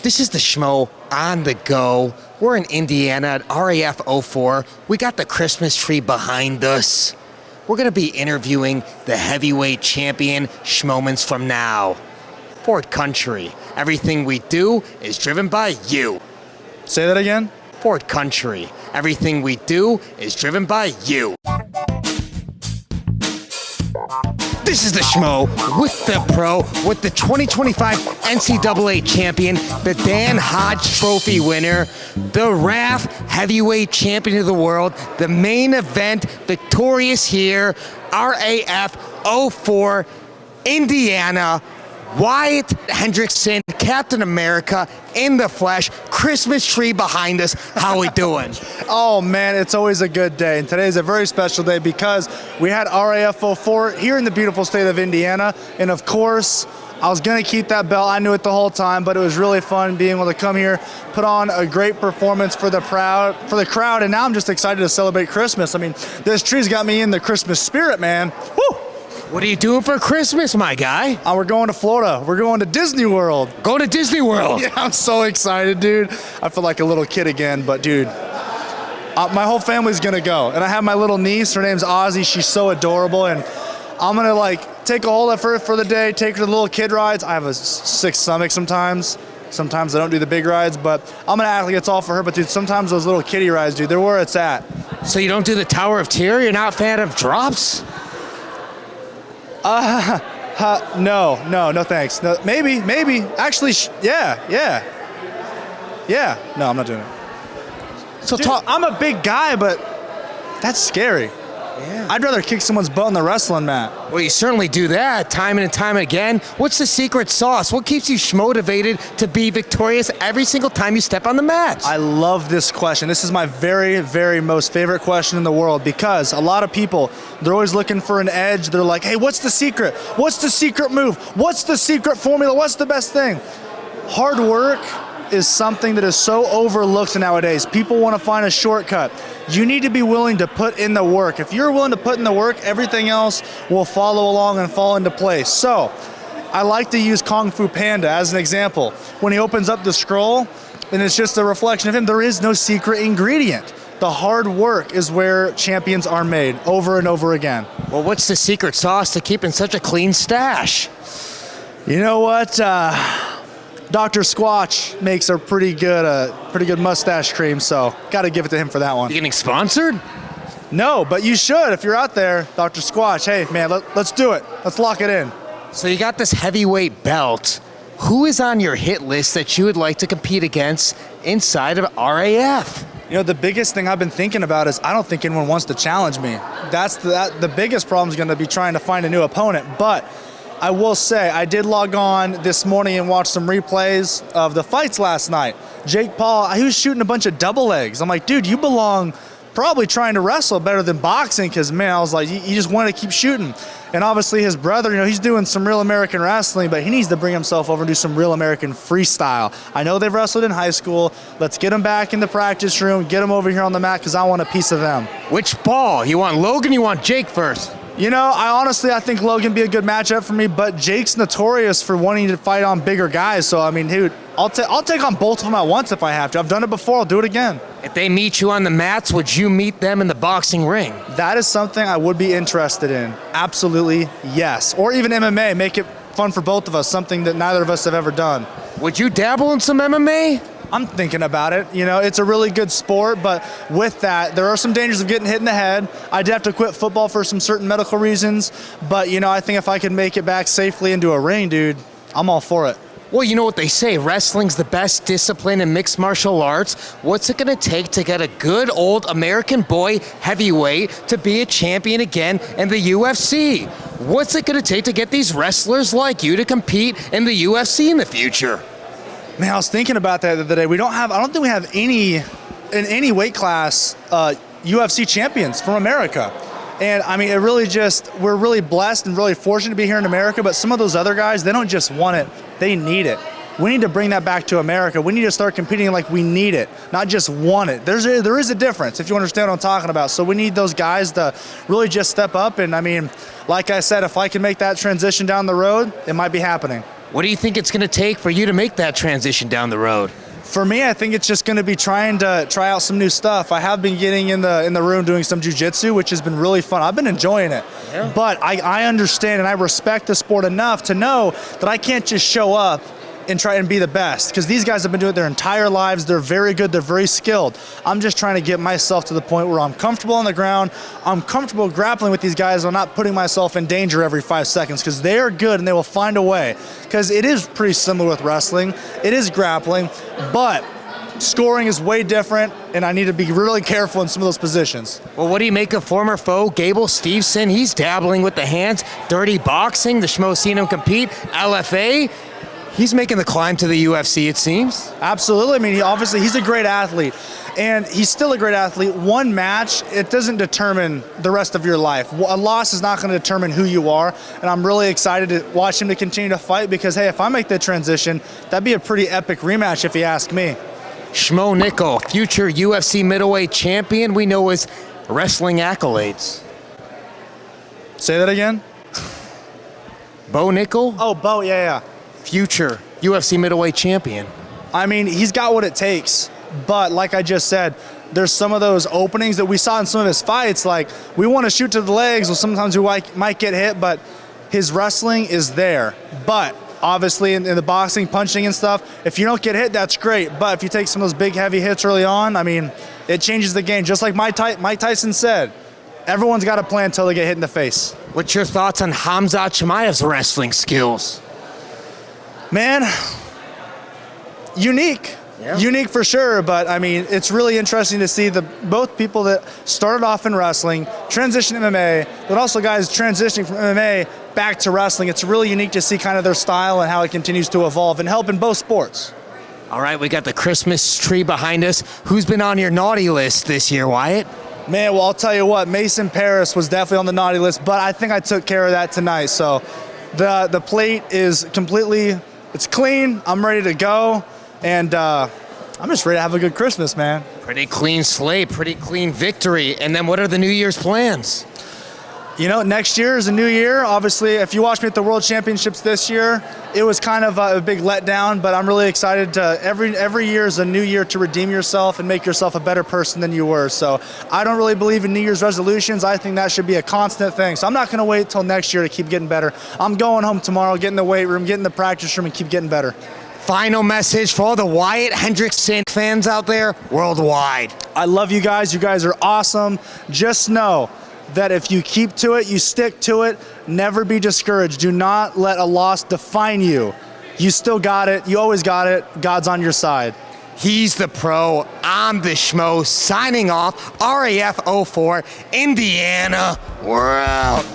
This is the Schmo on the go. We're in Indiana at RAF 04. We got the Christmas tree behind us. We're gonna be interviewing the heavyweight champion Schmomans from now. Ford Country. Everything we do is driven by you. Say that again? Ford Country. Everything we do is driven by you. This is the Schmo with the pro, with the 2025 NCAA champion, the Dan Hodge Trophy winner, the RAF heavyweight champion of the world, the main event, victorious here, RAF 04, Indiana, Wyatt Hendrickson, Captain America in the flesh, Christmas tree behind us. How we doing? Oh man, it's always a good day, and today is a very special day because we had RAF 04 here in the beautiful state of Indiana, and of course, I was gonna keep that belt. I knew it the whole time, but it was really fun being able to come here, put on a great performance for the crowd, and now I'm just excited to celebrate Christmas. I mean, this tree's got me in the Christmas spirit, man. Woo! What are you doing for Christmas, my guy? We're going to Florida. We're going to Disney World. Going to Disney World? Yeah, I'm so excited, dude. I feel like a little kid again, but dude, my whole family's gonna go. And I have my little niece, her name's Ozzy. She's so adorable, and I'm gonna like take a hold of her for the day, take her to the little kid rides. I have a sick stomach sometimes. Sometimes I don't do the big rides, but I'm gonna act like it's all for her. But dude, sometimes those little kiddie rides, dude, they're where it's at. So you don't do the Tower of Terror? You're not a fan of drops? No thanks. No, maybe. Actually, yeah. No, I'm not doing it. So Dude, I'm a big guy, but that's scary. Yeah. I'd rather kick someone's butt on the wrestling mat. Well, you certainly do that time and time again. What's the secret sauce? What keeps you schmotivated to be victorious every single time you step on the mat? I love this question. This is my very, very most favorite question in the world because a lot of people, they're always looking for an edge. They're like, hey, what's the secret? What's the secret move? What's the secret formula? What's the best thing? Hard work is something that is so overlooked nowadays. People want to find a shortcut. You need to be willing to put in the work. If you're willing to put in the work, everything else will follow along and fall into place. So, I like to use Kung Fu Panda as an example. When he opens up the scroll, and it's just a reflection of him, there is no secret ingredient. The hard work is where champions are made over and over again. Well, what's the secret sauce to keeping such a clean stash? You know what? Dr. Squatch makes a pretty good mustache cream, so gotta give it to him for that one. You getting sponsored? No, but you should if you're out there, Dr. Squatch. Hey, man, let's do it. Let's lock it in. So you got this heavyweight belt. Who is on your hit list that you would like to compete against inside of RAF? You know, the biggest thing I've been thinking about is I don't think anyone wants to challenge me. The biggest problem is going to be trying to find a new opponent, but I will say, I did log on this morning and watch some replays of the fights last night. Jake Paul, he was shooting a bunch of double legs. I'm like, dude, you belong probably trying to wrestle better than boxing because, man, I was like, you just want to keep shooting. And obviously his brother, you know, he's doing some real American wrestling, but he needs to bring himself over and do some real American freestyle. I know they've wrestled in high school. Let's get him back in the practice room, get him over here on the mat because I want a piece of them. Which Paul? You want Logan, you want Jake first? You know, I think Logan be a good matchup for me, but Jake's notorious for wanting to fight on bigger guys. So, I mean, dude, I'll take on both of them at once if I have to. I've done it before. I'll do it again. If they meet you on the mats, would you meet them in the boxing ring? That is something I would be interested in. Absolutely, yes. Or even MMA. Make it fun for both of us, something that neither of us have ever done. Would you dabble in some MMA? I'm thinking about it. You know, it's a really good sport, but with that, there are some dangers of getting hit in the head. I did have to quit football for some certain medical reasons, but, you know, I think if I could make it back safely into a ring, dude, I'm all for it. Well, you know what they say, wrestling's the best discipline in mixed martial arts. What's it gonna take to get a good old American boy heavyweight to be a champion again in the UFC? What's it gonna take to get these wrestlers like you to compete in the UFC in the future? Man, I was thinking about that the other day. I don't think we have in any weight class UFC champions from America. And I mean, we're really blessed and really fortunate to be here in America, but some of those other guys, they don't just want it, they need it. We need to bring that back to America. We need to start competing like we need it, not just want it. There is a difference, if you understand what I'm talking about. So we need those guys to really just step up. And I mean, like I said, if I can make that transition down the road, it might be happening. What do you think it's going to take for you to make that transition down the road? For me, I think it's just going to be trying to try out some new stuff. I have been getting in the room doing some jiu-jitsu, which has been really fun. I've been enjoying it. Yeah. But I understand and I respect the sport enough to know that I can't just show up and try and be the best, because these guys have been doing it their entire lives. They're very good. They're very skilled. I'm just trying to get myself to the point where I'm comfortable on the ground. I'm comfortable grappling with these guys. I'm not putting myself in danger every 5 seconds, because they are good and they will find a way. Because it is pretty similar with wrestling. It is grappling, but scoring is way different, and I need to be really careful in some of those positions. Well, what do you make of former foe Gable Steveson? He's dabbling with the hands, dirty boxing. The Schmo seen him compete, LFA. He's making the climb to the UFC, it seems. Absolutely. I mean, he's a great athlete, and he's still a great athlete. One match, it doesn't determine the rest of your life. A loss is not going to determine who you are, and I'm really excited to watch him to continue to fight, because, hey, if I make the transition, that'd be a pretty epic rematch if you ask me. Schmo Nickal, future UFC middleweight champion. We know his wrestling accolades. Say that again? Bo Nickal? Oh, Bo, yeah. Future UFC middleweight champion. I mean, he's got what it takes, but like I just said, there's some of those openings that we saw in some of his fights. Like, we want to shoot to the legs, or sometimes we might get hit, but his wrestling is there. But obviously in the boxing, punching and stuff, if you don't get hit, that's great. But if you take some of those big, heavy hits early on, I mean, it changes the game. Just like Mike Tyson said, everyone's got a plan until they get hit in the face. What's your thoughts on Khamzat Chimaev's wrestling skills? Man, unique. Yeah. Unique for sure, but I mean, it's really interesting to see both people that started off in wrestling, transitioned to MMA, but also guys transitioning from MMA back to wrestling. It's really unique to see kind of their style and how it continues to evolve and help in both sports. All right, we got the Christmas tree behind us. Who's been on your naughty list this year, Wyatt? Man, well, I'll tell you what, Mason Paris was definitely on the naughty list, but I think I took care of that tonight. So the plate is completely, it's clean. I'm ready to go, and I'm just ready to have a good Christmas, man. Pretty clean slate, pretty clean victory. And then what are the New Year's plans? You know, next year is a new year. Obviously, if you watched me at the World Championships this year, it was kind of a big letdown, but I'm really excited to, every year is a new year to redeem yourself and make yourself a better person than you were. So I don't really believe in New Year's resolutions. I think that should be a constant thing. So I'm not going to wait till next year to keep getting better. I'm going home tomorrow, get in the weight room, get in the practice room, and keep getting better. Final message for all the Wyatt Hendrickson fans out there worldwide. I love you guys. You guys are awesome. Just know that if you keep to it, you stick to it, never be discouraged. Do not let a loss define you. You still got it. You always got it. God's on your side. He's the pro. I'm the Schmo. Signing off. RAF 04, Indiana. We're out.